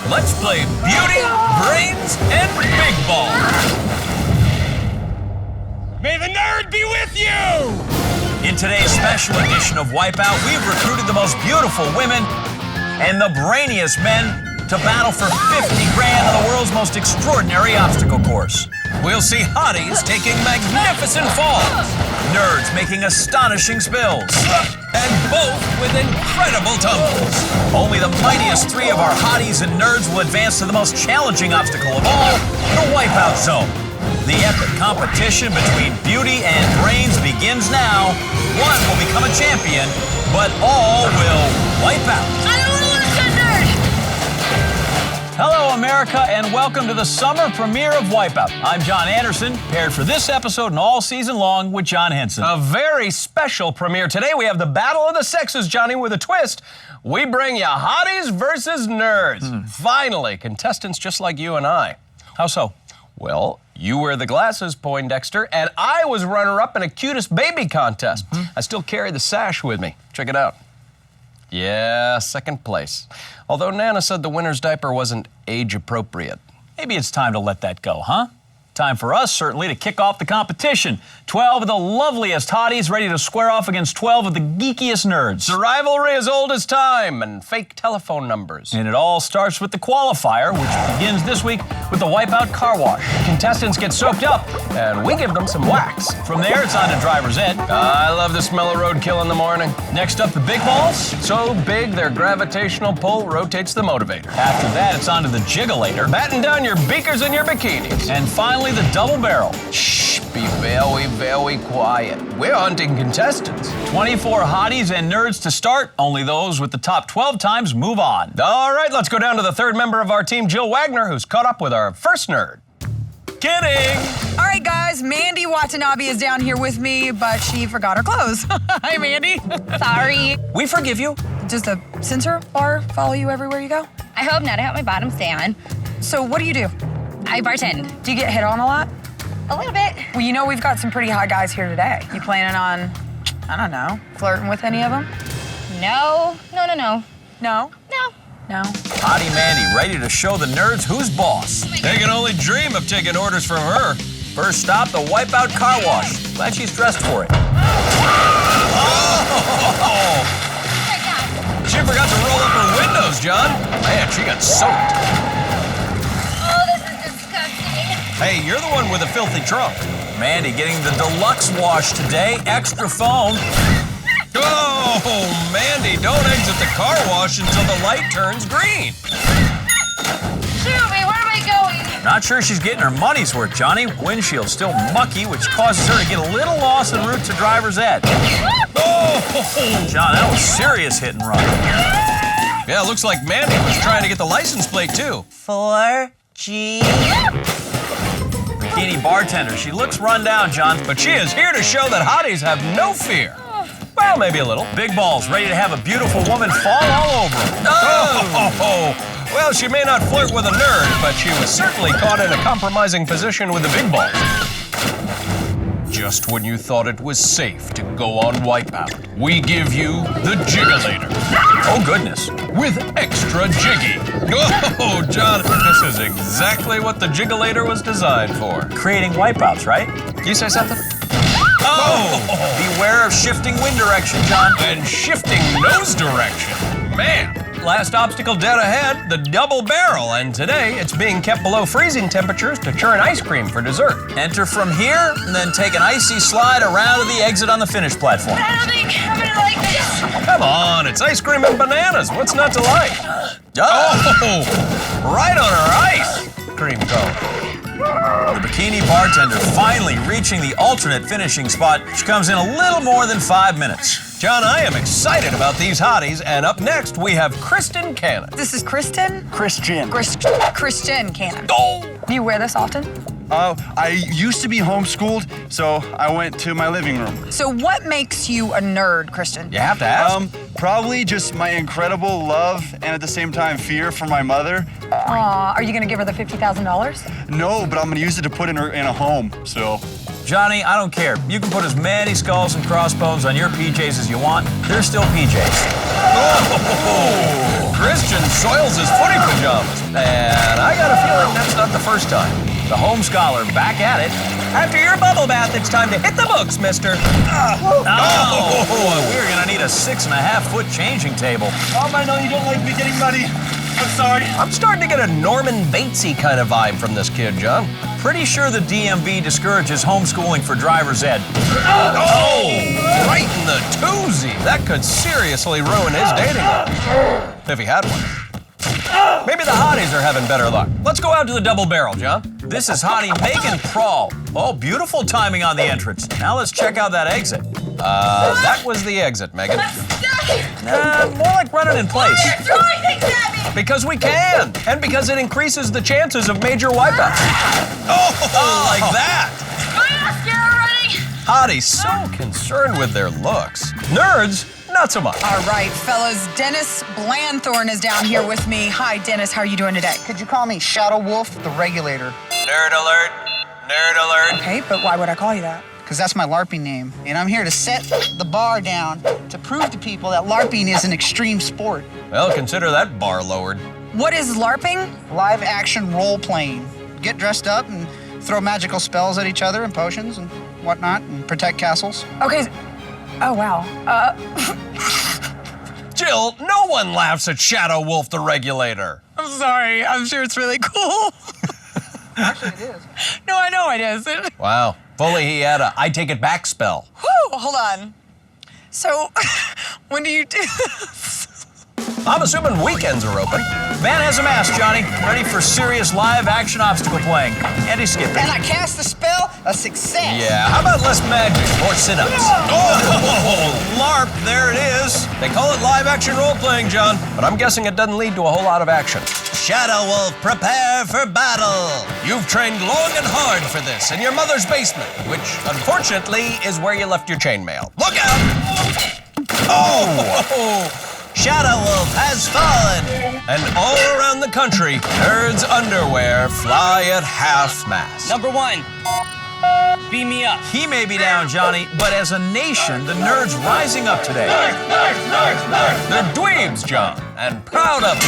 Let's play beauty, brains, and big ball. May the nerd be with you! In today's special edition of Wipeout, we've recruited the most beautiful women and the brainiest men to battle for 50 grand on the world's most extraordinary obstacle course. We'll see hotties taking magnificent falls, nerds making astonishing spills, and both with incredible tumbles. Only the mightiest three of our hotties and nerds will advance to the most challenging obstacle of all, the Wipeout Zone. The epic competition between beauty and brains begins now. One will become a champion, but all will wipe out. I don't want to lose that nerd! Hello, America, and welcome to the summer premiere of Wipeout. I'm John Anderson, paired for this episode and all season long with John Henson. A very special premiere. Today we have the battle of the sexes, Johnny, with a twist. We bring you hotties versus nerds. Finally, contestants just like you and I. How so? Well, you wear the glasses, Poindexter, and I was runner-up in a cutest baby contest. I still carry the sash with me. Check it out. Yeah, second place. Although Nana said the winner's diaper wasn't age-appropriate. Maybe it's time to let that go, huh? Time for us, certainly, to kick off the competition. 12 of the loveliest hotties ready to square off against 12 of the geekiest nerds. The rivalry as old as time and fake telephone numbers. And it all starts with the Qualifier, which begins this week with the Wipeout car wash. Contestants get soaked up, And we give them some wax. from there it's on to driver's ed. I love the smell of roadkill in the morning. Next up, the big balls. So big, their gravitational pull rotates the motivator. After that, it's on to the jiggulator. Batten down your beakers and your bikinis. And finally, the double barrel. Shh, be very, very quiet. We're hunting contestants. 24 hotties and nerds to start. Only those with the top 12 times move on. All right, let's go down to the third member of our team, Jill Wagner, who's caught up with our first nerd. Kidding! All right, guys, Mandy Watanabe is down here with me, but she forgot her clothes. Hi, Mandy. Sorry. We forgive you. Does the sensor bar follow you everywhere you go? I hope not. I hope my bottoms stay on. So what do? I bartend. Do you get hit on a lot? A little bit. Well, you know we've got some pretty hot guys here today. You planning on, I don't know, flirting with any of them? No. No? No. No? Hottie Mandy ready to show the nerds who's boss. They can only dream of taking orders from her. First stop, the Wipeout car wash. Glad she's dressed for it. Oh! Oh my God. She forgot to roll up her windows, John. Man, she got soaked. Oh, this is disgusting. Hey, you're the one with the filthy trunk. Mandy getting the deluxe wash today. Extra foam. Oh, Mandy, don't exit the car wash until the light turns green. Shoot me. Where am I going? Not sure she's getting her money's worth, Johnny. Windshield's still mucky, which causes her to get a little lost en route to driver's ed. Oh! John, that was serious hit and run. Yeah, looks like Mandy was trying to get the license plate, too. 4G. Bikini bartender. She looks run down, John. But she is here to show that hotties have no fear. Well, maybe a little. Big balls ready to have a beautiful woman fall all over him. Oh! Well, she may not flirt with a nerd, but she was certainly caught in a compromising position with the big balls. Just when you thought it was safe to go on Wipeout, we give you the jiggulator. Oh, goodness. With extra jiggy. Oh, John, this is exactly what the jiggulator was designed for. Creating wipeouts, right? You say something? Oh! Beware of shifting wind direction, John. And shifting nose direction. Man. Last obstacle dead ahead, the double barrel, and today it's being kept below freezing temperatures to churn ice cream for dessert. Enter from here, and then take an icy slide around to the exit on the finish platform. I don't think I'm gonna like this. Come on, it's ice cream and bananas. What's not to like? Oh, right on her ice cream cone. The bikini bartender finally reaching the alternate finishing spot, which comes in a little more than 5 minutes. John, I am excited about these hotties, and up next we have Kristen Cannon. This is Kristen? Christian. Christian Cannon. Oh! Do you wear this often? I used to be homeschooled, so I went to my living room. So what makes you a nerd, Christian? You have to ask. Probably just my incredible love and at the same time fear for my mother. Aw, are you gonna give her the $50,000? No, but I'm gonna use it to put in a home, so. Johnny, I don't care. You can put as many skulls and crossbones on your PJs as you want. They're still PJs. Oh! Christian soils his footy pajamas. And I got a feeling that's not the first time. The home scholar back at it. After your bubble bath, it's time to hit the books, mister. Oh, we're gonna need a 6.5-foot changing table. Mom, I know you don't like me getting muddy. I'm sorry. I'm starting to get a Norman Batesy kind of vibe from this kid, John. Pretty sure the DMV discourages homeschooling for driver's ed. Oh, right in the toozy. That could seriously ruin his dating life, if he had one. Maybe the hotties are having better luck. Let's go out to the double barrel, John. This is hottie Megan Prawl. Oh, beautiful timing on the entrance. Now let's check out that exit. That was the exit, Megan. More like running in place. You're throwing things at me! Because we can, and because it increases the chances of major wipeouts. Oh, like that. Am I not scared already? Hotties so concerned with their looks. Nerds, not so much. All right, fellas, Dennis Blanthorne is down here with me. Hi, Dennis, how are you doing today? Could you call me Shadow Wolf, the regulator? Nerd alert, nerd alert. Okay, but why would I call you that? Because that's my LARPing name. And I'm here to set the bar down to prove to people that LARPing is an extreme sport. Well, consider that bar lowered. What is LARPing? Live action role playing. Get dressed up and throw magical spells at each other and potions and whatnot and protect castles. Okay, oh wow. Jill, no one laughs at Shadow Wolf the regulator. I'm sorry, I'm sure it's really cool. Actually, it is. No, I know it is. Wow, if only he had a I take it back spell. Whew, hold on. So, when do you do this? I'm assuming weekends are open. Van has a mask, Johnny. Ready for serious live action obstacle playing. Anti-skipping. And I cast the spell, a success. Yeah, how about less magic, more sit-ups? Oh, LARP, there it is. They call it live action role-playing, John, but I'm guessing it doesn't lead to a whole lot of action. Shadow Wolf, prepare for battle. You've trained long and hard for this in your mother's basement, which, unfortunately, is where you left your chainmail. Look out! Oh! Shadow Wolf has fallen. And all around the country, nerds' underwear fly at half-mast. Number 1, beam me up. He may be down, Johnny, but as a nation, the nerds rising up today. They're dweebs, John, and proud of it.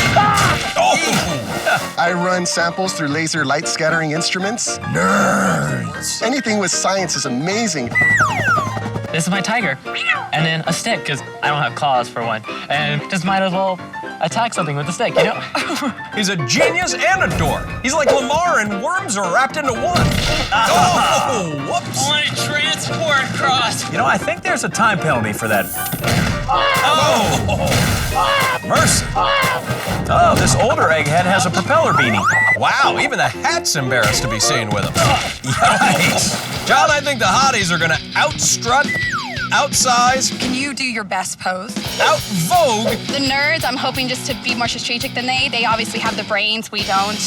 Oh! I run samples through laser light scattering instruments. Nerds. Anything with science is amazing. This is my tiger. And then a stick, because I don't have claws for one. And just might as well attack something with the stick, you know? He's a genius and a dork. He's like Lamar and worms are wrapped into one. Oh, whoops. I want to transport across. You know, I think there's a time penalty for that. Oh! Mercy. Oh, this older egghead has a propeller beanie. Wow, even the hat's embarrassed to be seen with him. Yikes. John, I think the hotties are gonna outstrut, outsize, Can you do your best pose? outvogue, The nerds, I'm hoping just to be more strategic than they. They obviously have the brains, we don't.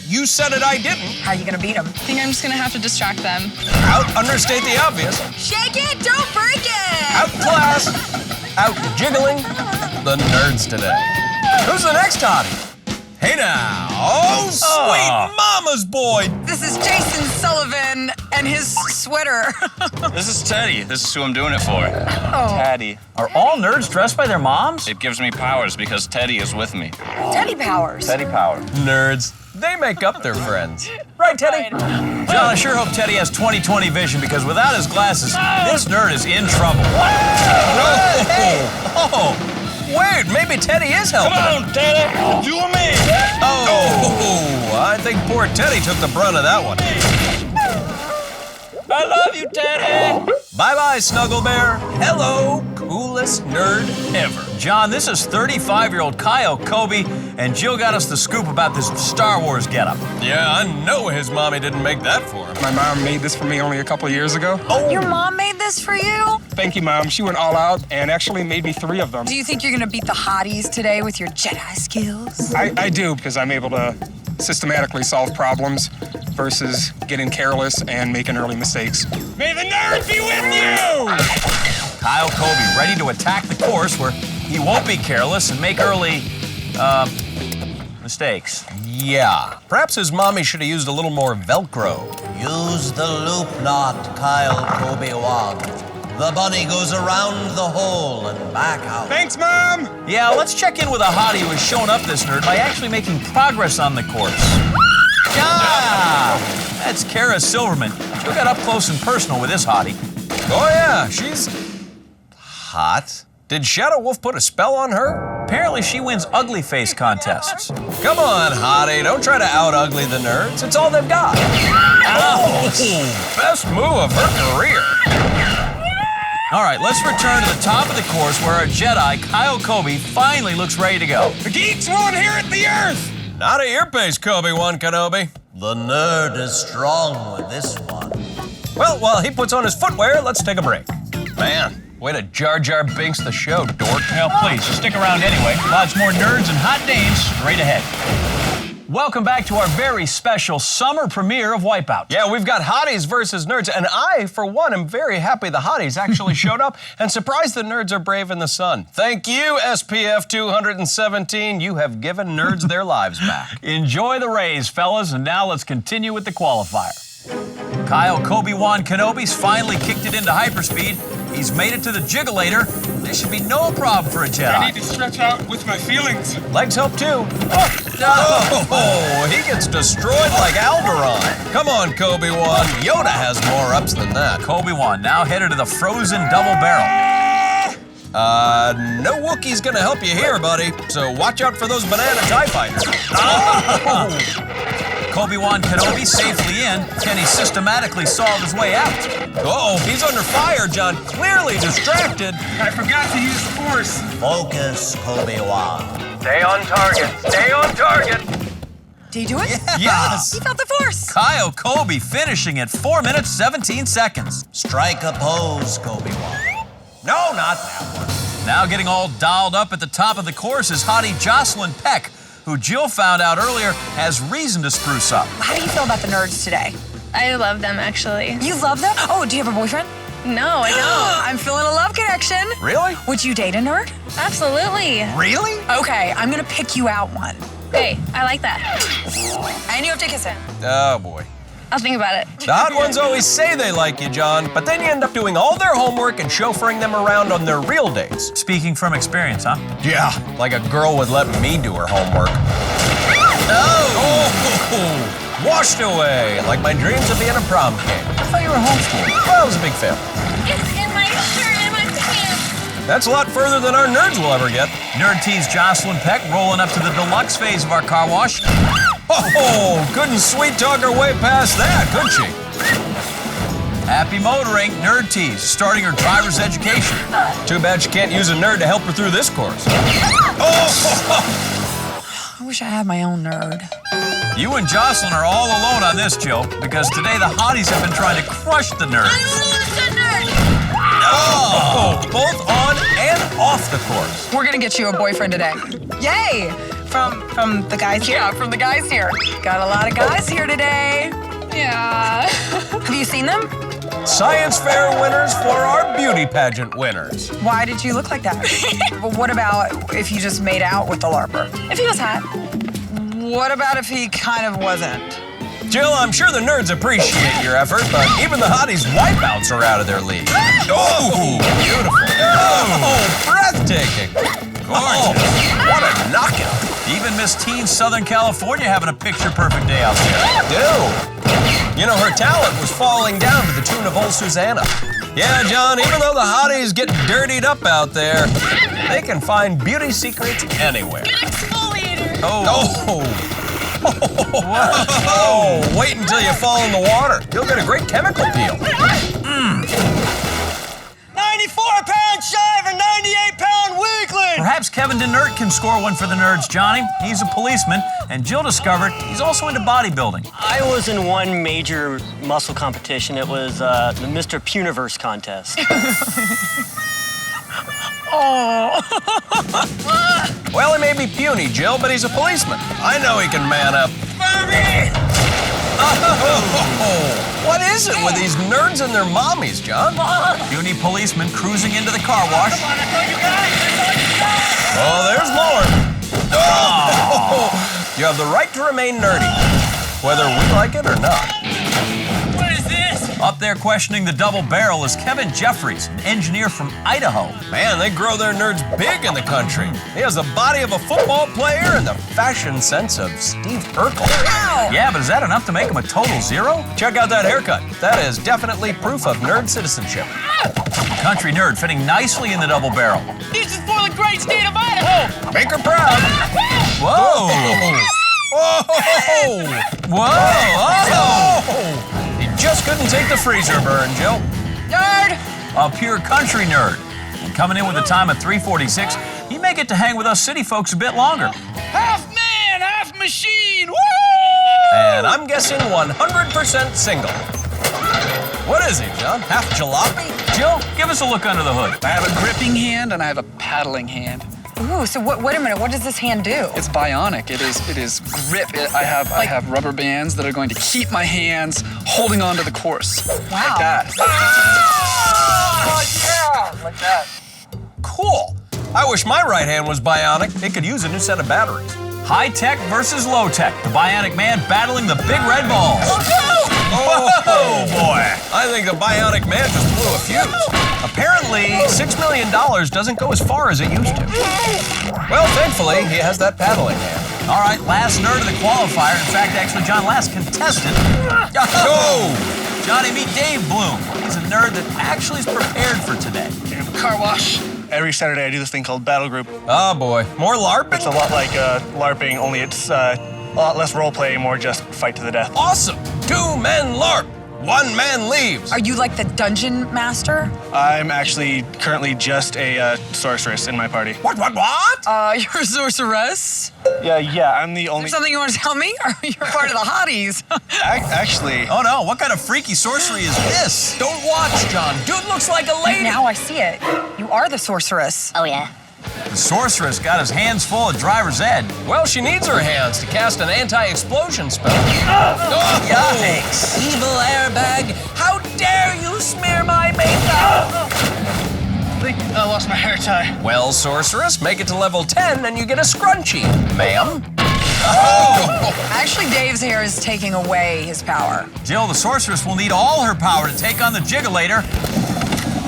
you said it, I didn't, How are you gonna beat them? I think I'm just gonna have to distract them. understate the obvious, Shake it, don't break it! outclass, out-jiggling the nerds today. Who's the next hottie? Hey now, oh, sweet mama's boy. This is Jason Sullivan and his sweater. This is Teddy. This is who I'm doing it for. Teddy. Are all nerds dressed by their moms? It gives me powers because Teddy is with me. Teddy powers. Teddy power. Nerds, they make up their friends. Right, Teddy? John, I sure hope Teddy has 20/20 vision because without his glasses, this nerd is in trouble. Oh, wait, maybe Teddy is helping. Come on, Teddy. You and me. Oh, I think poor Teddy took the brunt of that one. I love you, Teddy. Bye-bye, Snuggle Bear. Hello, coolest nerd ever. John, this is 35-year-old Kyle Kobe, and Jill got us the scoop about this Star Wars getup. Yeah, I know his mommy didn't make that for him. My mom made this for me only a couple of years ago. Your mom made this for you? Thank you, Mom. She went all out and actually made me 3 of them. Do you think you're gonna beat the hotties today with your Jedi skills? I do, because I'm able to systematically solve problems versus getting careless and making early mistakes. May the nerd be with you! Kyle Kobe, ready to attack the course where he won't be careless and make early, mistakes. Yeah, perhaps his mommy should have used a little more Velcro. Use the loop knot, Kyle Kobe-wan. The bunny goes around the hole and back out. Thanks, Mom! Yeah, let's check in with a hottie who has shown up this nerd by actually making progress on the course. Ah! That's Kara Silverman. She got up close and personal with this hottie. Oh yeah, she's hot. Did Shadow Wolf put a spell on her? Apparently she wins ugly face contests. Come on, hottie, don't try to out-ugly the nerds. It's all they've got. Ouch! Best move of her career. All right, let's return to the top of the course where our Jedi, Kyle Kobe, finally looks ready to go. The geeks won't hear it the earth! Not at your pace, Kobe-Wan Kenobi. The nerd is strong with this one. Well, while he puts on his footwear, let's take a break. Man, way to Jar Jar Binks the show, dork. Well, please, stick around anyway. Lots more nerds and hot dames straight ahead. Welcome back to our very special summer premiere of Wipeout. Yeah, we've got hotties versus nerds, and I, for one, am very happy the hotties actually showed up and surprised the nerds are brave in the sun. Thank you, SPF 217. You have given nerds their lives back. Enjoy the rays, fellas, and now let's continue with the qualifier. Kyle Kobe-Wan Kenobi's finally kicked it into hyperspeed. He's made it to the jiggulator. This should be no problem for a Jedi. I need to stretch out with my feelings. Legs help too. Oh, he gets destroyed like Alderaan. Come on, Kobe-Wan. Yoda has more ups than that. Kobe-Wan now headed to the frozen double barrel. No Wookiee's gonna help you here, buddy. So watch out for those banana TIE fighters. Oh! Kobe-Wan Kenobi safely in. Can he systematically solve his way out? Uh-oh, he's under fire, John. Clearly distracted. I forgot to use force. Focus, Kobe-Wan. Stay on target. Stay on target. Did he do it? Yes. He felt the force. Kyle Kobe finishing at 4 minutes, 17 seconds. Strike a pose, Kobe-Wan. No, not that one. Now getting all dolled up at the top of the course is hottie Jocelyn Peck, who Jill found out earlier has reason to spruce up. How do you feel about the nerds today? I love them, actually. You love them? Oh, do you have a boyfriend? No, I don't. I'm feeling a love connection. Really? Would you date a nerd? Absolutely. Really? Okay, I'm gonna pick you out one. Hey, I like that. And you have to kiss him. Oh, boy. I'll think about it. The hot ones always say they like you, John, but then you end up doing all their homework and chauffeuring them around on their real dates. Speaking from experience, huh? Yeah, like a girl would let me do her homework. Oh! Washed away, like my dreams of being a prom king. I thought you were homeschooled. Well, I was a big fan. It's in my shirt and my pants. That's a lot further than our nerds will ever get. Nerd tease Jocelyn Peck rolling up to the deluxe phase of our car wash. Oh, couldn't sweet talk her way past that, could she? Happy motoring, nerd tease, starting her driver's education. Too bad she can't use a nerd to help her through this course. Oh! I wish I had my own nerd. You and Jocelyn are all alone on this, Jill, because today the hotties have been trying to crush the nerds. I don't want a nerd. Oh, both on and off the course. We're gonna get you a boyfriend today. Yay! From the guys here. Yeah, from the guys here. Got a lot of guys here today. Yeah. Have you seen them? Science fair winners for our beauty pageant winners. Why did you look like that? But what about if you just made out with the LARPer? If he was hot. What about if he kind of wasn't? Jill, I'm sure the nerds appreciate your effort, but even the hotties' wipeouts are out of their league. Oh, beautiful. Oh, breathtaking. Gorgeous. What a knockout. Even Miss Teen Southern California having a picture-perfect day out there. Dude, you know, her talent was falling down to the tune of old Susanna. Yeah, John, even though the hotties get dirtied up out there, they can find beauty secrets anywhere. Get exfoliator. Oh. Oh, wait until you fall in the water. You'll get a great chemical peel. 94-pound shy of a 98-pound weakling! Perhaps Kevin DeNert can score one for the nerds, Johnny. He's a policeman, and Jill discovered he's also into bodybuilding. I was in one major muscle competition. It was the Mr. Puniverse contest. Oh. Well, he may be puny, Jill, but he's a policeman. I know he can man up. Mommy! Oh, what is it with these nerds and their mommies, John? Puny policeman cruising into the car wash. Oh, there's more. Oh. You have the right to remain nerdy, whether we like it or not. What is this? Up there questioning the double barrel is Kevin Jeffries, an engineer from Idaho. Man, they grow their nerds big in the country. He has the body of a football player and the fashion sense of Steve Urkel. Yeah, but is that enough to make him a total zero? Check out that haircut. That is definitely proof of nerd citizenship. Country nerd fitting nicely in the double barrel. This is for the great state of Idaho. Make her proud. Whoa! Whoa! Whoa! You just couldn't take the freezer burn, Jill. Nerd! A pure country nerd. And coming in with a time of 3:46, he may get to hang with us city folks a bit longer. Half man, half machine. Woo! And I'm guessing 100% single. What is he, John? Half jalopy? Jill, give us a look under the hood. I have a gripping hand and I have a paddling hand. Ooh, so wait a minute, what does this hand do? It's bionic. It is grip. I have rubber bands that are going to keep my hands holding onto the course. Wow. Like that. Yeah, like that. Cool. I wish my right hand was bionic. It could use a new set of batteries. High tech versus low tech. The bionic man battling the big red balls. Oh, boy. I think the bionic man just blew a fuse. Apparently, $6 million doesn't go as far as it used to. Well, thankfully, he has that paddling hand. All right, last nerd of the qualifier. In fact, actually, John, last contestant. Go! Johnny, meet Dave Bloom. He's a nerd that actually is prepared for today. Car wash. Every Saturday I do this thing called Battle Group. Oh, boy. More LARPing? It's a lot like LARPing, only it's a lot less role play, more just fight to the death. Awesome. 2 men LARP. 1 man leaves. Are you like the dungeon master? I'm actually currently just a sorceress in my party. What? You're a sorceress? Yeah, I'm the Is only... there something you want to tell me? Or you're part of the hotties? Actually... Oh no, what kind of freaky sorcery is this? Don't watch, John. Dude looks like a lady. Now I see it. You are the sorceress. Oh, yeah. The sorceress got his hands full of driver's ed. Well, she needs her hands to cast an anti-explosion spell. Yikes. Evil airbag, how dare you smear my makeup? I think I lost my hair tie. Well, sorceress, make it to level 10 and you get a scrunchie, ma'am. Actually, Dave's hair is taking away his power. Jill, the sorceress will need all her power to take on the jiggulator,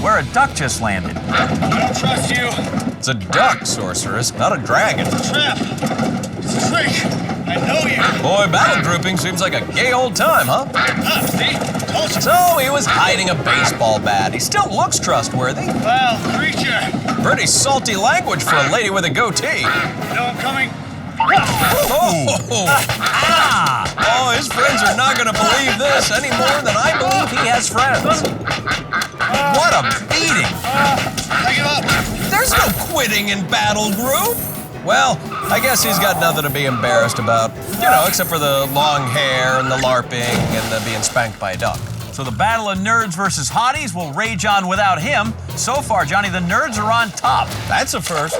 where a duck just landed. I don't trust you. It's a duck, sorceress, not a dragon. Trap. It's a trick. I know you. Boy, battle grouping seems like a gay old time, huh? See? Told you. So he was hiding a baseball bat. He still looks trustworthy. Foul creature. Pretty salty language for a lady with a goatee. You know I'm coming. Oh, his friends are not going to believe this any more than I believe he has friends. What a beating. I give up. There's no quitting in battle group. Well, I guess he's got nothing to be embarrassed about, except for the long hair and the LARPing and the being spanked by a duck. So the battle of nerds versus hotties will rage on without him. So far, Johnny, the nerds are on top. That's a first.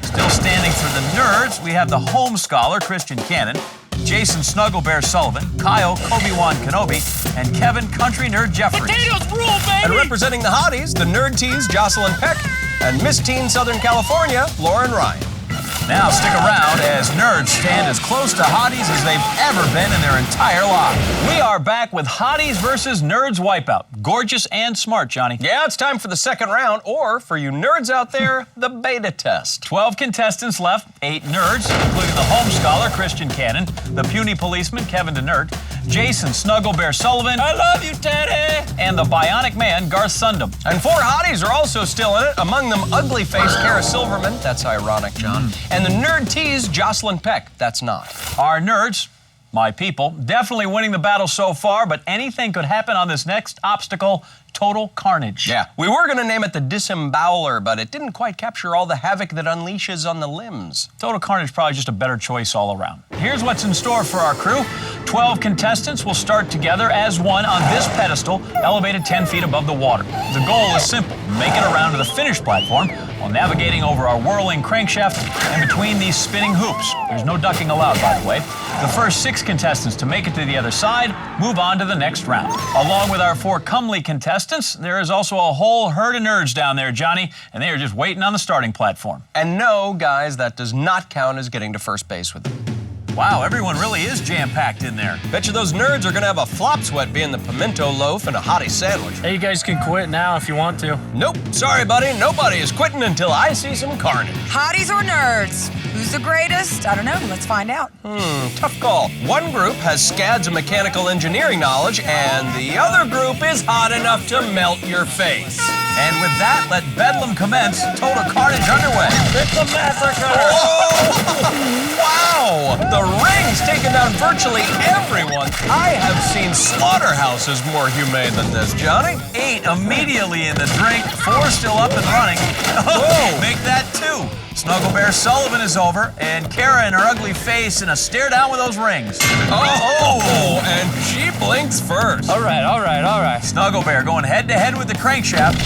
Still standing for the nerds, we have the home scholar, Christian Cannon, Jason Snugglebear Sullivan, Kyle Obi-Wan Kenobi, and Kevin Country Nerd Jeffries. Potatoes rule, baby! And representing the hotties, the nerd tees, Jocelyn Peck, and Miss Teen Southern California, Lauren Ryan. Now stick around as nerds stand as close to hotties as they've ever been in their entire lives. We are back with hotties versus nerds Wipeout. Gorgeous and smart, Johnny. Yeah, it's time for the second round, or for you nerds out there, the beta test. 12 contestants left, 8 nerds, including the home scholar, Christian Cannon, the puny policeman, Kevin DeNerd, Jason Snugglebear Sullivan, I love you, Teddy! and the bionic man, Garth Sundom. And 4 hotties are also still in it, among them ugly-faced Kara Silverman, that's ironic, John, and the nerd tease, Jocelyn Peck, that's not. Our nerds, my people, definitely winning the battle so far, but anything could happen on this next obstacle, total carnage. Yeah, we were going to name it the Disemboweler, but it didn't quite capture all the havoc that unleashes on the limbs. Total carnage probably just a better choice all around. Here's what's in store for our crew. 12 contestants will start together as one on this pedestal, elevated 10 feet above the water. The goal is simple, make it around to the finish platform while navigating over our whirling crankshaft and between these spinning hoops. There's no ducking allowed, by the way. The first 6 contestants to make it to the other side move on to the next round. Along with our 4 comely contestants, there is also a whole herd of nerds down there, Johnny, and they are just waiting on the starting platform. And no, guys, that does not count as getting to first base with them. Wow, everyone really is jam-packed in there. Bet you those nerds are gonna have a flop sweat being the pimento loaf and a hottie sandwich. Hey, you guys can quit now if you want to. Nope, sorry buddy, nobody is quitting until I see some carnage. Hotties or nerds? Who's the greatest? I don't know. Let's find out. Tough call. One group has scads of mechanical engineering knowledge, and the other group is hot enough to melt your face. And with that, let Bedlam commence. Total carnage underway. It's a massacre! Oh, wow! The ring's taken down virtually everyone. I have seen slaughterhouses more humane than this, Johnny. 8 immediately in the drink, 4 still up and running. Oh, make that 2. Snuggle Bear Sullivan is over, and Kara in her ugly face in a stare down with those rings. Oh, and she blinks first. All right. Snuggle Bear going head-to-head with the crankshaft.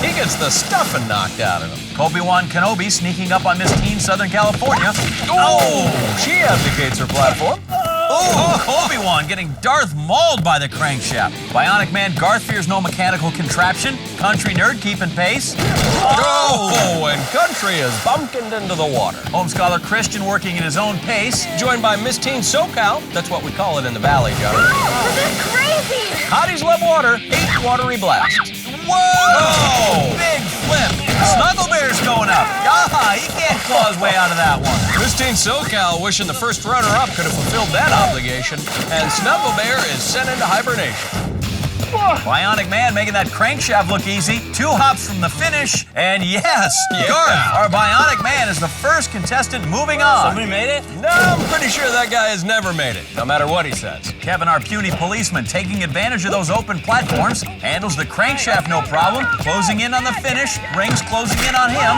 He gets the stuffing knocked out of him. Obi-Wan Kenobi sneaking up on Miss Teen Southern California. She abdicates her platform. Obi-Wan getting Darth mauled by the crankshaft. Bionic Man Garth fears no mechanical contraption. Country Nerd keeping pace. And Country is bumpkined into the water. Home Scholar Christian working at his own pace. Joined by Miss Teen SoCal. That's what we call it in the valley, Johnny. This is crazy. Hotties love water. 8 watery blast. Whoa! Big flip. Snuggle Bear's going up. He can't claw his way out of that one. Miss Teen SoCal wishing the first runner-up could have fulfilled that obligation. And Snuggle Bear is sent into hibernation. Bionic Man making that crankshaft look easy. 2 hops from the finish. And yes, Garth, our Bionic Man, is the first contestant moving on. Somebody made it? No, I'm pretty sure that guy has never made it, no matter what he says. Kevin, our puny policeman, taking advantage of those open platforms, handles the crankshaft no problem, closing in on the finish, rings closing in on him.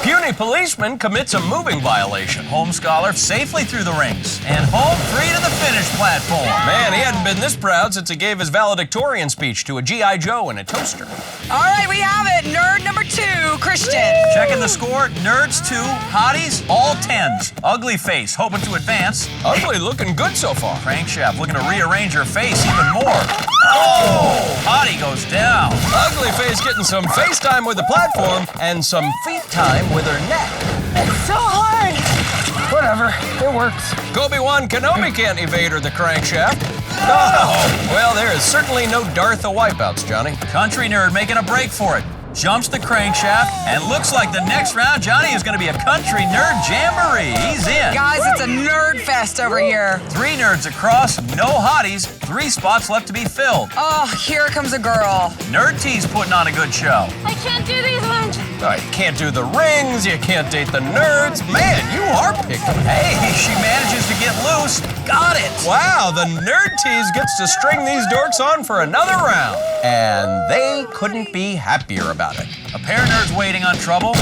Puny policeman commits a moving violation. Home Scholar safely through the rings, and home free to the finish platform. Man, he hadn't been this proud since he gave his valedictorian speech to a G.I. Joe and a toaster. All right, we have it. Nerd number 2, Christian. Checking the score, Nerds 2, Hotties all 10s. Ugly Face hoping to advance. Ugly looking good so far. Crankshaft looking to rearrange her face even more. Hottie goes down. Ugly Face getting some face time with the platform and some feet time with her neck. It's so hard. Whatever, it works. Obi-Wan Kenobi can't evade her the crankshaft. Well, there is certainly no Darth of Wipeouts, Johnny. Country Nerd making a break for it. Jumps the crankshaft, and looks like the next round, Johnny, is going to be a Country Nerd jamboree. He's in. Guys, it's a nerd fest over here. 3 nerds across, no hotties, 3 spots left to be filled. Oh, here comes a girl. Nerd T's putting on a good show. I can't do these ones. You can't do the rings, you can't date the nerds. Man, you are picky. Hey, she manages to get loose. Got it. Wow, the Nerd Tease gets to string these dorks on for another round. And they couldn't be happier about it. A pair of nerds waiting on trouble.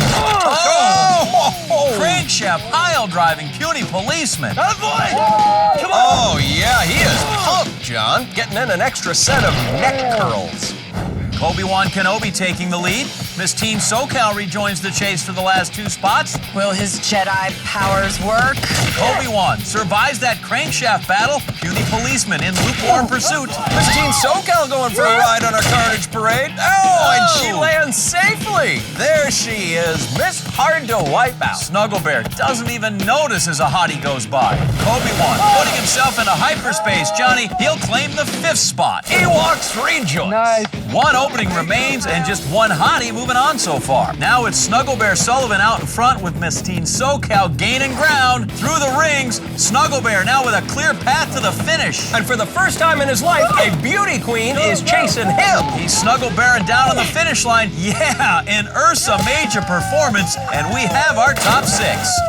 Crankshaft pile driving puny policeman. Oh, yeah, he is pumped, John. Getting in an extra set of neck curls. Obi-Wan Kenobi taking the lead. Miss Teen SoCal rejoins the chase for the last 2 spots. Will his Jedi powers work? Obi-Wan survives that crankshaft battle. Puny policeman in lukewarm pursuit. Miss Teen SoCal going for a ride on our carnage parade. And she lands safely. There she is, Miss Hard to Wipe Out. Snuggle Bear doesn't even notice as a hottie goes by. Obi-Wan putting himself into hyperspace. Johnny, he'll claim the 5th spot. Ewoks rejoice. Nice. 1 opening remains and just 1 hottie moving on so far. Now it's Snuggle Bear Sullivan out in front with Miss Teen SoCal gaining ground through the rings. Snuggle Bear now with a clear path to the finish. And for the first time in his life, a beauty queen is chasing him. He's Snuggle Bearing down on the finish line. Yeah, an Ursa major performance, and we have our top 6.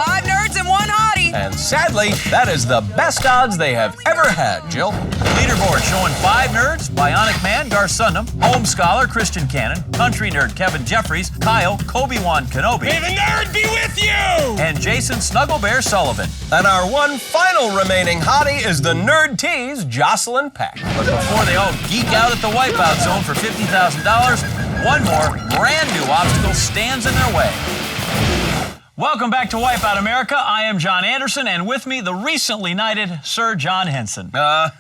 5 nerds and 1 hottie. And sadly, that is the best odds they have ever had, Jill. Leaderboard showing 5 nerds, Bionic Man Gar Sundam, Home Scholar Christian Cannon, Country Nerd Kevin Jeffries, Kyle Obi-Wan Kenobi. May the nerd be with you! And Jason Snuggle Bear Sullivan. And our one final remaining hottie is the Nerd Tease, Jocelyn Peck. But before they all geek out at the Wipeout Zone for $50,000, one more brand new obstacle stands in their way. Welcome back to Wipeout America. I am John Anderson, and with me, the recently knighted Sir John Henson. Yeah,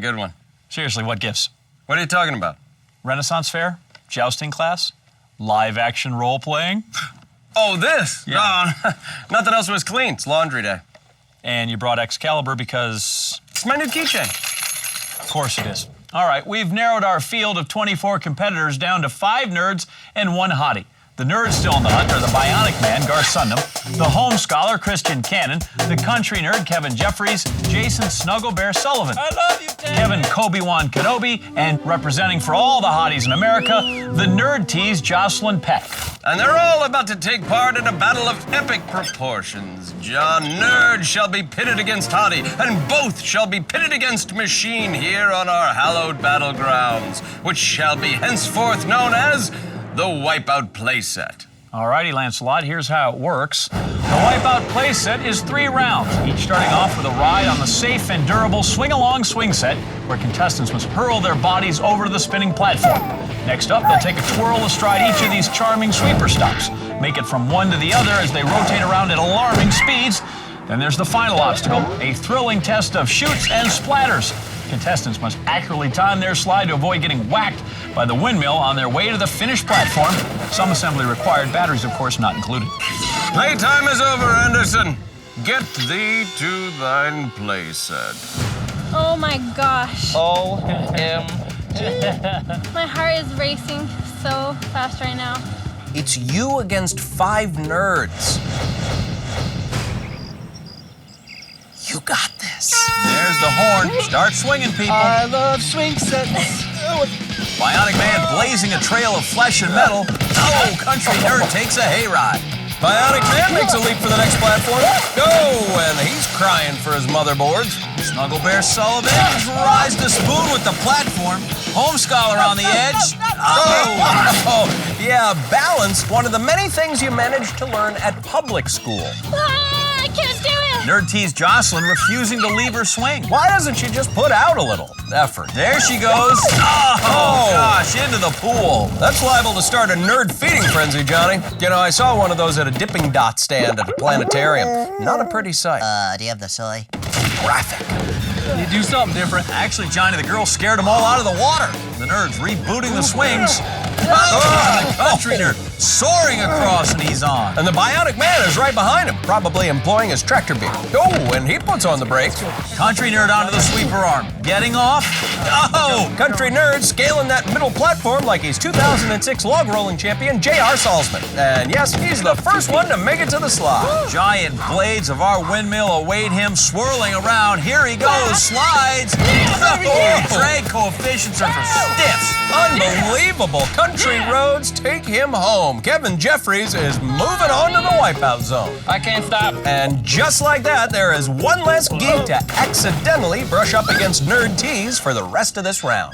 good one. Seriously, what gifts? What are you talking about? Renaissance fair? Jousting class? Live action role playing? Oh, this? Yeah. No, nothing else was clean. It's laundry day. And you brought Excalibur because... It's my new keychain. Of course it is. All right, we've narrowed our field of 24 competitors down to 5 nerds and 1 hottie. The nerds still in the hunt are the Bionic Man, Gar Sundam, the Home Scholar, Christian Cannon, the Country Nerd, Kevin Jeffries, Jason Snuggle Bear Sullivan, I love you, Ted. Kevin Kobe-Wan Kenobi, and representing for all the hotties in America, the Nerd Tease, Jocelyn Peck. And they're all about to take part in a battle of epic proportions. John, nerd shall be pitted against hottie, and both shall be pitted against machine here on our hallowed battlegrounds, which shall be henceforth known as the Wipeout Playset. Alrighty, Lancelot, here's how it works. The Wipeout Playset is 3 rounds, each starting off with a ride on the safe and durable swing-along swing set, where contestants must hurl their bodies over to the spinning platform. Next up, they'll take a twirl astride each of these charming sweeper stops, make it from one to the other as they rotate around at alarming speeds. Then there's the final obstacle, a thrilling test of shoots and splatters. Contestants must accurately time their slide to avoid getting whacked by the windmill on their way to the finished platform. Some assembly required, batteries, of course, not included. Playtime is over, Anderson. Get thee to thine playset. Oh my gosh. OMG. My heart is racing so fast right now. It's you against 5 nerds. You got this. There's the horn. Start swinging, people. I love swing sets. Bionic Man blazing a trail of flesh and metal. Oh, Country Nerd takes a hayride. Bionic Man makes a leap for the next platform. Go! And he's crying for his motherboards. Snuggle Bear Sullivan tries to spoon with the platform. Home Scholar on the edge. Oh, yeah, balance, one of the many things you manage to learn at public school. I can't do it. Nerd Tease Jocelyn refusing to leave her swing. Why doesn't she just put out a little effort? There she goes. Oh, gosh, into the pool. That's liable to start a nerd feeding frenzy, Johnny. You know, I saw one of those at a dipping dot stand at a planetarium. Not a pretty sight. Do you have the soy? Graphic. You do something different. Actually, Johnny, the girl scared them all out of the water. The nerds rebooting the swings. Oh, the Country Nerd soaring across and he's on. And the Bionic Man is right behind him, probably employing his tractor beam. Oh, and he puts on the brakes. Country Nerd onto the sweeper arm. Getting off. Oh! Country Nerd scaling that middle platform like he's 2006 log rolling champion J.R. Salzman. And yes, he's the first one to make it to the slide. Giant blades of our windmill await him, swirling around. Here he goes, slides. Oh, drag coefficients are for stiffs. Unbelievable. Country roads take him home. Kevin Jeffries is moving on to the Wipeout zone. I can't stop. And just like that, there is one less geek to accidentally brush up against Nerd Tease for the rest of this round.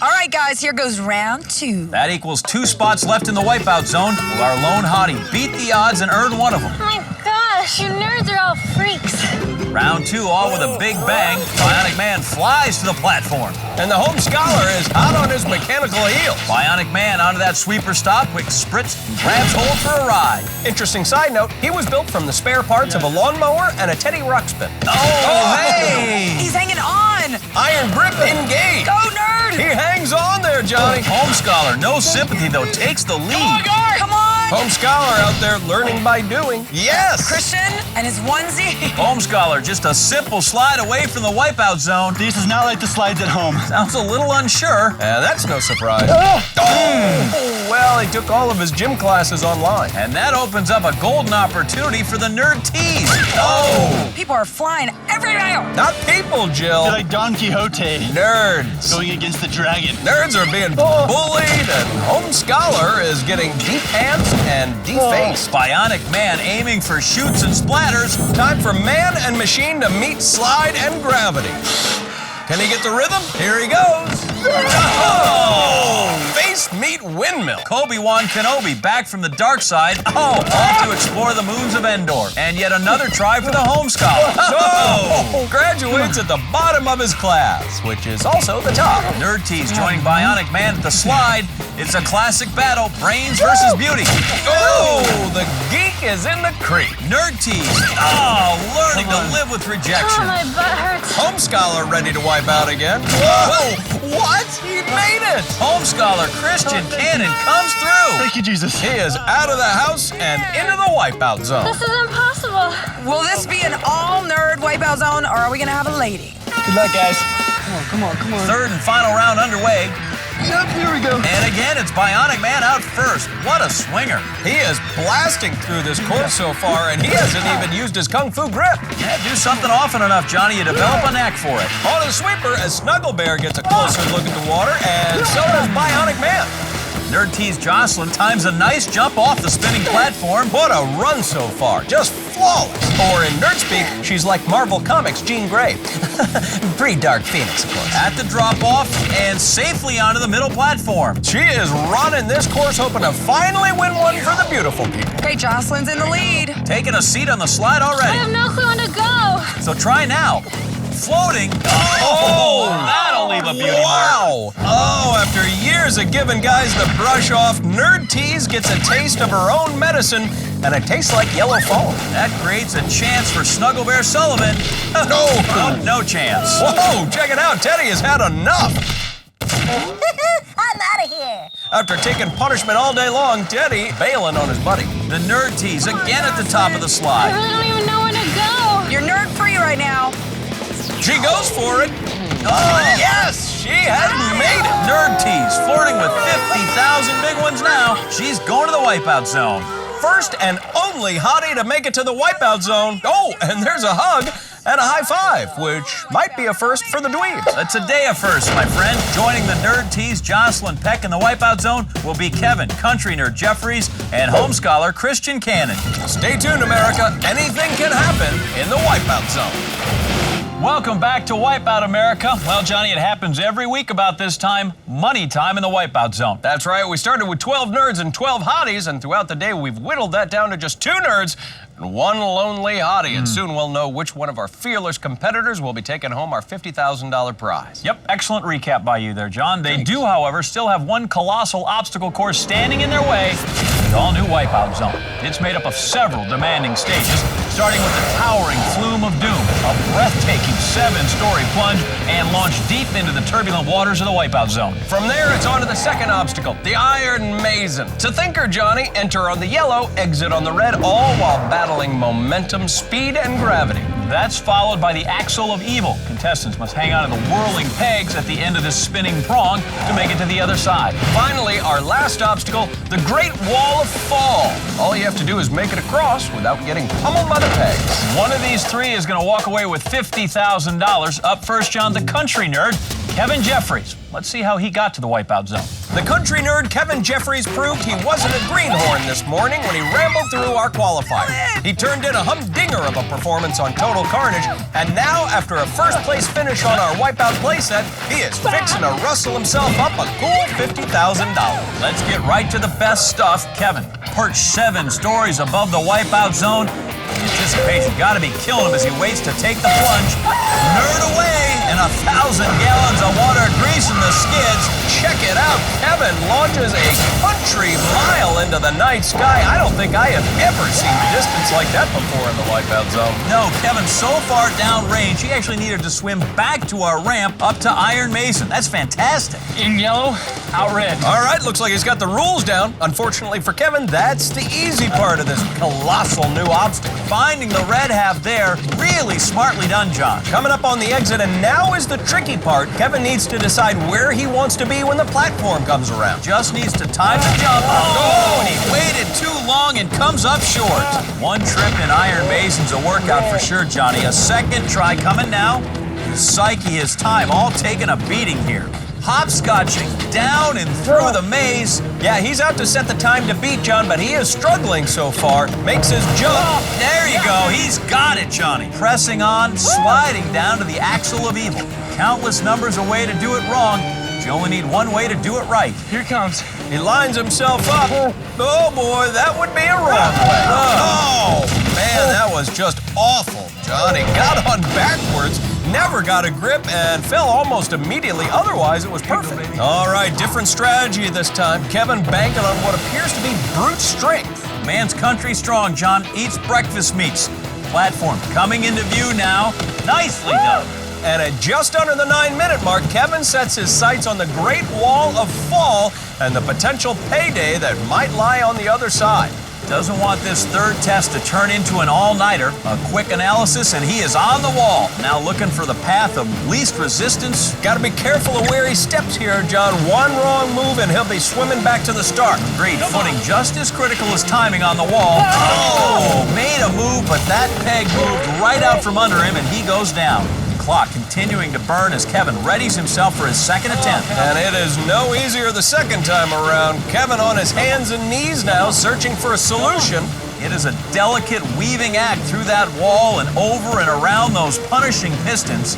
All right, guys, here goes round 2. That equals 2 spots left in the Wipeout zone. Will our lone hottie beat the odds and earn one of them? Oh my gosh, you nerds are all freaks. Round 2, all with a big bang. Bionic Man flies to the platform. And the Home Scholar is hot on his mechanical heels. Bionic Man onto that sweeper stop, quick spritz, and grabs hold for a ride. Interesting side note, he was built from the spare parts of a lawnmower and a Teddy Ruxpin. Oh, hey! He's hanging on. Iron grip engaged. Go, nerd. He hangs on there, Johnny. Home Scholar, no sympathy though, takes the lead. Come on. Home Scholar out there learning by doing. Yes! Christian and his onesie. Home Scholar, just a simple slide away from the Wipeout zone. This is not like the slides at home. Sounds a little unsure. That's no surprise. Well, he took all of his gym classes online. And that opens up a golden opportunity for the Nerd Tease. Oh! People are flying everywhere. Not people, Jill. They're like Don Quixote Nerds. going against the dragon. Nerds are being bullied, and Home Scholar is getting deep-hands and defaced. Bionic Man aiming for shoots and splatters. Time for man and machine to meet slide and gravity. Can he get the rhythm? Here he goes. Oh! Face meet windmill. Kobe-Wan Kenobi back from the dark side. Oh, off to explore the moons of Endor. And yet another try for the Home Scholar. Oh! Graduates at the bottom of his class, which is also the top. Nerd Tease joining Bionic Man at the slide. It's a classic battle, brains versus beauty. Oh! The geek is in the creek. Nerd Tease. Oh, learning to live with rejection. Oh, my butt hurts. Home Scholar ready to wipe out again. Whoa! What? He made it! Home scholar Christian Cannon comes through. Thank you, Jesus. He is out of the house and into the wipeout zone. This is impossible. Will this be an all-nerd wipeout zone, or are we gonna have a lady? Good luck, guys. Come on. Third and final round underway. Yep, here we go. And again, it's Bionic Man out first. What a swinger. He is blasting through this course so far, and he hasn't even used his Kung Fu grip. Yeah, do something often enough, Johnny. You develop a knack for it. On the sweeper, as Snuggle Bear gets a closer look at the water, and so does Bionic Man. Nerd Tease Jocelyn times a nice jump off the spinning platform. What a run so far, just flawless. Or in nerd speak, she's like Marvel Comics' Jean Grey. Pre-Dark Phoenix, of course. At the drop-off and safely onto the middle platform. She is running this course hoping to finally win one for the beautiful people. Okay, Jocelyn's in the lead. Taking a seat on the slide I already. have no clue when to go. So try now. Floating. Oh, that'll leave a beauty mark. Wow! Oh, after years of giving guys the brush off, Nerd Tease gets a taste of her own medicine, and it tastes like yellow foam. That creates a chance for Snuggle Bear Sullivan. No chance. Whoa, check it out. Teddy has had enough. I'm out of here. After taking punishment all day long, Teddy bailing on his buddy. The Nerd Tease again at the top of the I slide. really don't even know where to go. You're nerd-free right now. She goes for it. Oh, yes! She has made it. Nerd Tease flirting with 50,000 big ones now. She's going to the wipeout zone. First and only hottie to make it to the wipeout zone. Oh, and there's a hug and a high five, which might be a first for the dweebs. It's a day of firsts, my friend. Joining the Nerd Tease Jocelyn Peck in the wipeout zone will be Kevin, Country Nerd Jeffries, and home scholar Christian Cannon. Stay tuned, America. Anything can happen in the wipeout zone. Welcome back to Wipeout America. Well, Johnny, it happens every week about this time. Money time in the Wipeout Zone. That's right. We started with 12 nerds and 12 hotties, and throughout the day, we've whittled that down to just 2 nerds and 1 lonely hottie. And soon we'll know which one of our fearless competitors will be taking home our $50,000 prize. Yep, excellent recap by you there, John. They do, however, still have one colossal obstacle course standing in their way, the all-new Wipeout Zone. It's made up of several demanding stages, starting with the towering Flume of Doom, a breathtaking 7-story plunge, and launch deep into the turbulent waters of the Wipeout Zone. From there, it's on to the second obstacle, the Iron Mason. To thinker, Johnny, enter on the yellow, exit on the red, all while battling momentum, speed, and gravity. That's followed by the Axle of Evil. Contestants must hang on to the whirling pegs at the end of this spinning prong to make it to the other side. Finally, our last obstacle, the Great Wall of Fall. All you have to do is make it across without getting pummeled by the pegs. One of these 3 is going to walk away with $50,000. Up first, John, the Country Nerd, Kevin Jeffries. Let's see how he got to the Wipeout Zone. The Country Nerd Kevin Jeffries proved he wasn't a greenhorn this morning when he rambled through our qualifier. He turned in a humdinger of a performance on Total Carnage, and now, after a first-place finish on our Wipeout playset, he is fixing to rustle himself up a cool $50,000. Let's get right to the best stuff. Kevin, perched 7 stories above the Wipeout Zone. The anticipation got to be killing him as he waits to take the plunge. Nerd away, and 1,000 gallons of water greasing the skids. Check it out. Kevin launches a country mile into the night sky. I don't think I have ever seen distance like that before in the Wipeout Zone. No, Kevin's so far downrange, he actually needed to swim back to our ramp up to Iron Mason. That's fantastic. In yellow, out red. All right, looks like he's got the rules down. Unfortunately for Kevin, that's the easy part of this colossal new obstacle. Finding the red half there, really smartly done, John. Coming up on the exit, and now is the tricky part. Kevin needs to decide where he wants to be when the platform comes around. Just needs to time the jump. Oh, and he waited too long and comes up short. One trip in Iron Mason's a workout for sure, Johnny. A second try coming now. His psyche, his time, all taking a beating here. Hopscotching down and through the maze. Yeah, he's out to set the time to beat, John, but he is struggling so far. Makes his jump. There you go. He's got it, Johnny. Pressing on, sliding down to the Axle of Evil. Countless numbers of way to do it wrong. You only need one way to do it right. Here it comes. He lines himself up. Oh, boy, that would be a wrong way. Oh, man, that was just awful. Johnny got on backwards, never got a grip, and fell almost immediately. Otherwise, it was perfect. All right, different strategy this time. Kevin banking on what appears to be brute strength. Man's country strong, John. Eats breakfast meats. Platform coming into view now. Nicely done. And at just under the 9-minute mark, Kevin sets his sights on the Great Wall of Fall and the potential payday that might lie on the other side. Doesn't want this third test to turn into an all-nighter. A quick analysis, and he is on the wall. Now looking for the path of least resistance. Got to be careful of where he steps here, John. One wrong move and he'll be swimming back to the start. Great footing, just as critical as timing on the wall. Oh, made a move, but that peg moved right out from under him, and he goes down. Clock continuing to burn as Kevin readies himself for his second attempt. And it is no easier the second time around. Kevin on his hands and knees now, searching for a solution. It is a delicate weaving act through that wall and over and around those punishing pistons.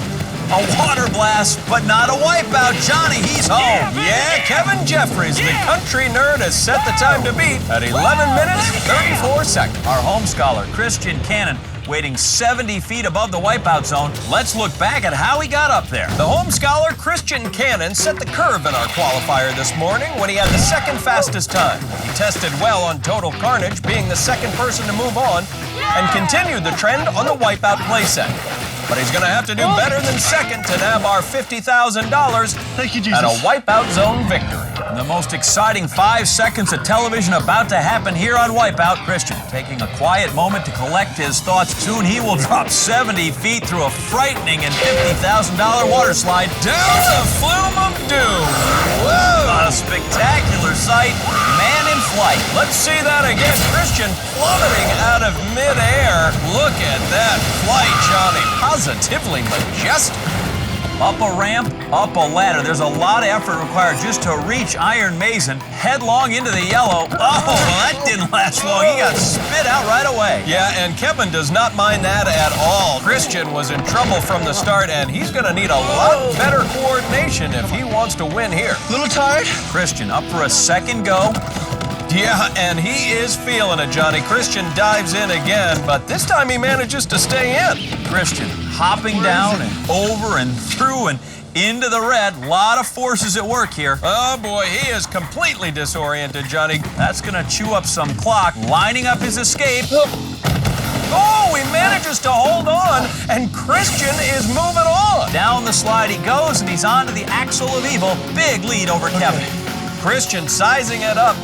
A water blast, but not a wipeout. Johnny, he's home. Yeah, Kevin Jeffries, the country nerd, has set the time to beat at 11 minutes, 34 seconds. Our home scholar, Christian Cannon, waiting 70 feet above the wipeout zone. Let's look back at how he got up there. The home scholar, Christian Cannon, set the curve in our qualifier this morning when he had the second fastest time. He tested well on total carnage, being the second person to move on, and continued the trend on the wipeout playset. But he's going to have to do better than second to nab our $50,000 Thank you, Jesus. and a wipeout zone victory. The most exciting 5 seconds of television about to happen here on Wipeout. Christian taking a quiet moment to collect his thoughts. Soon he will drop 70 feet through a frightening and $50,000 water slide Down the flume of doom. Whoa! A spectacular sight, man in flight. Let's see that again. Christian plummeting out of midair. Look at that flight, Johnny. Positively majestic. Up a ramp, up a ladder. There's a lot of effort required just to reach Iron Mason. Headlong into the yellow. Oh, well, that didn't last long. He got spit out right away. Yeah, and Kevin does not mind that at all. Christian was in trouble from the start, and he's going to need a lot better coordination if he wants to win here. Little tired? Christian up for a second go. Yeah, and he is feeling it, Johnny. Christian dives in again, but this time he manages to stay in. Christian hopping down and over and through and into the red. A lot of forces at work here. Oh boy, he is completely disoriented, Johnny. That's gonna chew up some clock, lining up his escape. Oh, he manages to hold on, and Christian is moving on. Down the slide he goes, and he's onto the axle of evil. Big lead over Kevin. Christian sizing it up.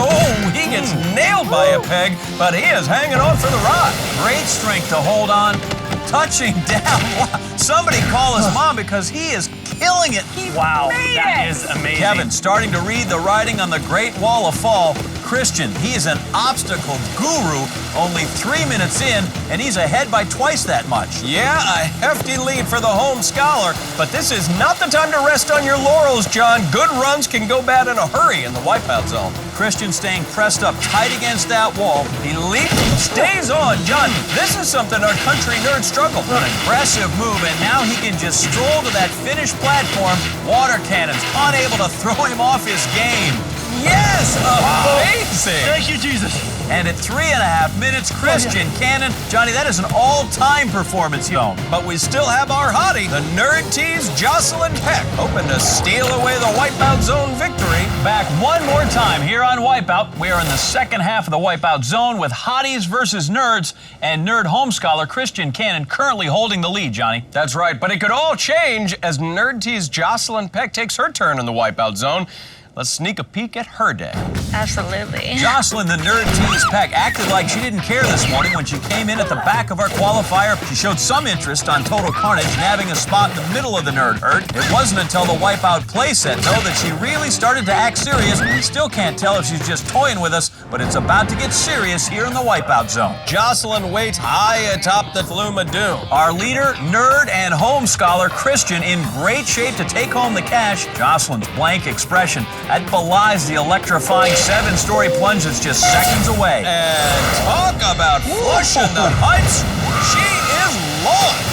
Oh, he gets nailed by a peg, but he is hanging on for the ride. Great strength to hold on. Touching down. Somebody call his mom because he is killing it. Wow, that is amazing. Kevin starting to read the writing on the Great Wall of Fall. Christian, he is an obstacle guru, only 3 minutes in, and he's ahead by twice that much. Yeah, a hefty lead for the home scholar, but this is not the time to rest on your laurels, John. Good runs can go bad in a hurry in the wipeout zone. Christian staying pressed up tight against that wall. He leaps, stays on. John, this is something our country nerds struggle with. An impressive move, and now he can just stroll to that finished platform. Water cannons unable to throw him off his game. Yes, amazing. Thank you, Jesus. And at 3.5 minutes, Christian Cannon. Johnny, that is an all-time performance zone. But we still have our hottie, the nerd tease Jocelyn Peck, hoping to steal away the wipeout zone victory. Back one more time here on Wipeout. We are in the second half of the Wipeout zone with hotties versus nerds, and nerd home scholar Christian Cannon currently holding the lead, Johnny. That's right, but it could all change as nerd tease Jocelyn Peck takes her turn in the wipeout zone. Let's sneak a peek at her day. Absolutely. Jocelyn, the nerd tease Peck, acted like she didn't care this morning when she came in at the back of our qualifier. She showed some interest on Total Carnage, nabbing a spot in the middle of the nerd herd. It wasn't until the Wipeout playset, though, that she really started to act serious. We still can't tell if she's just toying with us, but it's about to get serious here in the Wipeout zone. Jocelyn waits high atop the flume of doom. Our leader, nerd, and home scholar Christian in great shape to take home the cash. Jocelyn's blank expression, that belies the electrifying 7-story plunge that's just seconds away. And talk about flushing the pipes. She is launched.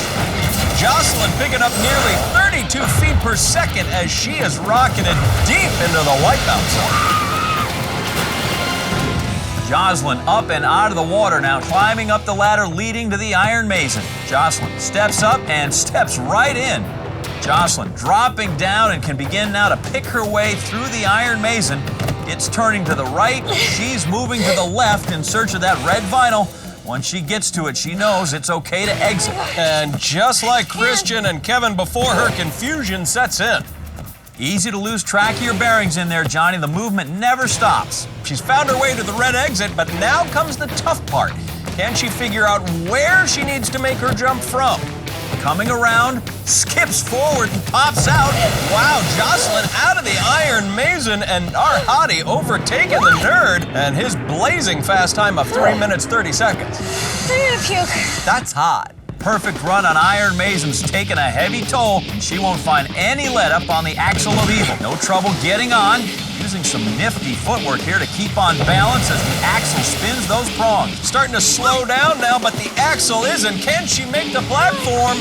Jocelyn picking up nearly 32 feet per second as she is rocketed deep into the wipeout zone. Jocelyn up and out of the water now, climbing up the ladder leading to the Iron Mason. Jocelyn steps up and steps right in. Jocelyn dropping down and can begin now to pick her way through the Iron Mason. It's turning to the right. She's moving to the left in search of that red vinyl. Once she gets to it, she knows it's okay to exit. And just like Christian and Kevin before her, confusion sets in. Easy to lose track of your bearings in there, Johnny. The movement never stops. She's found her way to the red exit, but now comes the tough part. Can she figure out where she needs to make her jump from? Coming around, skips forward and pops out. Wow, Jocelyn out of the Iron Mason, and our hottie overtaking the nerd and his blazing fast time of 3 minutes 30 seconds. I'm gonna puke. That's hot. Perfect run on Iron Mason's taken a heavy toll, and she won't find any let up on the Axle of Evil. No trouble getting on, using some nifty footwork here to keep on balance as the axle spins those prongs. Starting to slow down now, but the axle isn't. Can she make the platform?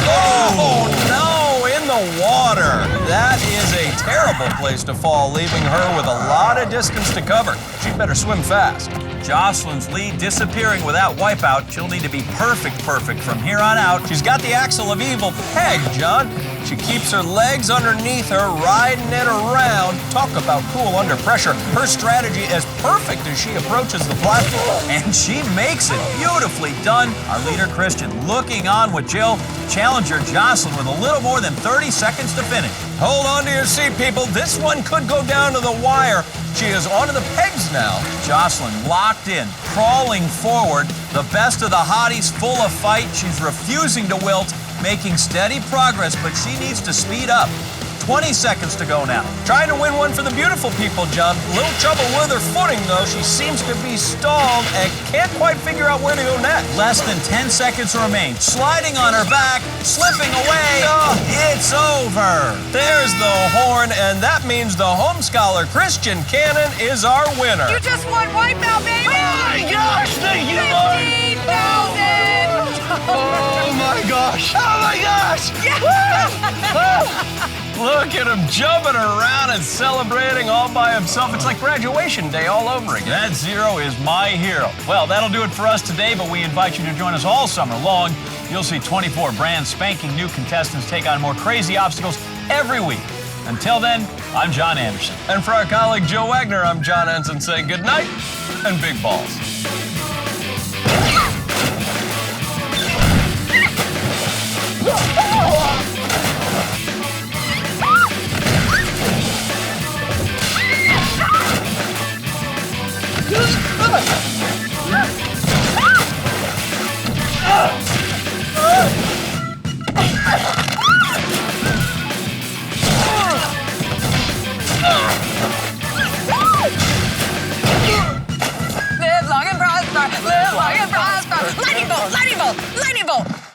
Oh, no, in the water. That is a terrible place to fall, leaving her with a lot of distance to cover. She'd better swim fast. Jocelyn's lead disappearing without Wipeout. She'll need to be perfect from here on out. She's got the Axle of Evil pegged, John. She keeps her legs underneath her, riding it around. Talk about cool under pressure. Her strategy is perfect as she approaches the platform. And she makes it. Beautifully done. Our leader, Christian, looking on with Jill. Challenger Jocelyn with a little more than 30 seconds to finish. Hold on to your seat, people. This one could go down to the wire. She is onto the pegs now. Jocelyn locked in, crawling forward. The best of the hotties, full of fight. She's refusing to wilt, making steady progress, but she needs to speed up. 20 seconds to go now. Trying to win one for the beautiful people, John. Little trouble with her footing, though. She seems to be stalled and can't quite figure out where to go next. Less than 10 seconds remain. Sliding on her back, slipping away. Oh, it's over. There's the horn, and that means the home scholar Christian Cannon is our winner. You just won Wipeout, baby! Oh my gosh, thank you, Lord! 15,000! Oh my gosh! Oh my gosh! Look at him jumping around and celebrating all by himself. It's like graduation day all over again. That zero is my hero. Well, that'll do it for us today, but we invite you to join us all summer long. You'll see 24 brand spanking new contestants take on more crazy obstacles every week. Until then, I'm John Anderson. And for our colleague Joe Wagner, I'm John Ensign saying good night and big balls. Live long and prosper, live long and prosper. Lightning bolt, lightning bolt, lightning bolt.